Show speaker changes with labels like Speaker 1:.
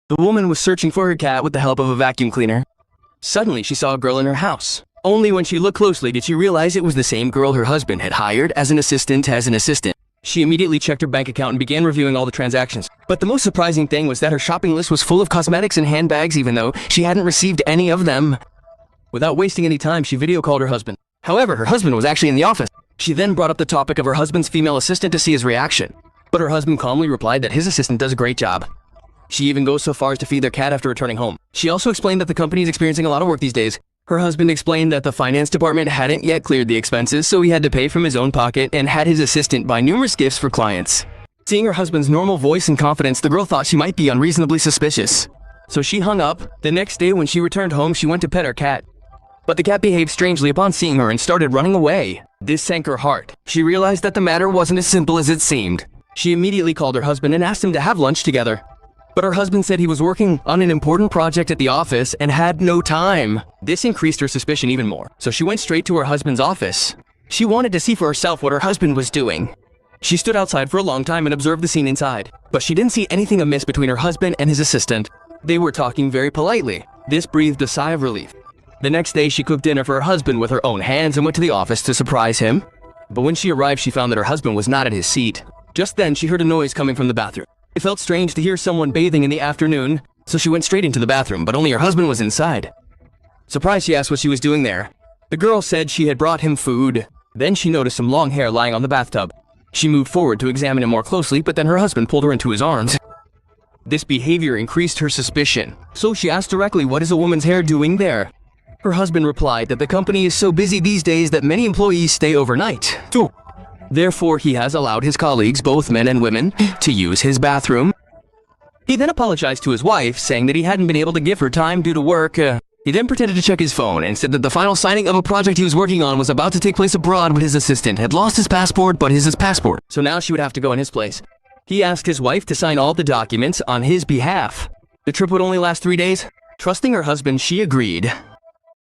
Speaker 1: The woman was searching for her cat with the help of a vacuum cleaner. Suddenly, she saw a girl in her house. Only when she looked closely did she realize it was the same girl her husband had hired as an assistant. She immediately checked her bank account and began reviewing all the transactions. But the most surprising thing was that her shopping list was full of cosmetics and handbags even though she hadn't received any of them. Without wasting any time, she video called her husband. However, her husband was actually in the office. She then brought up the topic of her husband's female assistant to see his reaction. But her husband calmly replied that his assistant does a great job. She even goes so far as to feed their cat after returning home. She also explained that the company is experiencing a lot of work these days. Her husband explained that the finance department hadn't yet cleared the expenses, so he had to pay from his own pocket and had his assistant buy numerous gifts for clients. Seeing her husband's normal voice and confidence, the girl thought she might be unreasonably suspicious. So she hung up. The next day when she returned home, she went to pet her cat. But the cat behaved strangely upon seeing her and started running away. This sank her heart. She realized that the matter wasn't as simple as it seemed. She immediately called her husband and asked him to have lunch together. But her husband said he was working on an important project at the office and had no time. This increased her suspicion even more, so she went straight to her husband's office. She wanted to see for herself what her husband was doing. She stood outside for a long time and observed the scene inside, but she didn't see anything amiss between her husband and his assistant. They were talking very politely. This breathed a sigh of relief. The next day, she cooked dinner for her husband with her own hands and went to the office to surprise him. But when she arrived, she found that her husband was not at his seat. Just then, she heard a noise coming from the bathroom. It felt strange to hear someone bathing in the afternoon, so she went straight into the bathroom, but only her husband was inside. Surprised, she asked what she was doing there. The girl said she had brought him food. Then she noticed some long hair lying on the bathtub. She moved forward to examine it more closely, but then her husband pulled her into his arms. This behavior increased her suspicion, so she asked directly, what is a woman's hair doing there? Her husband replied that the company is so busy these days that many employees stay overnight. Therefore, he has allowed his colleagues, both men and women, to use his bathroom. He then apologized to his wife, saying that he hadn't been able to give her time due to work. He then pretended to check his phone and said that the final signing of a project he was working on was about to take place abroad, but his assistant had lost his passport, so now she would have to go in his place. He asked his wife to sign all the documents on his behalf. The trip would only last 3 days. Trusting her husband, she agreed.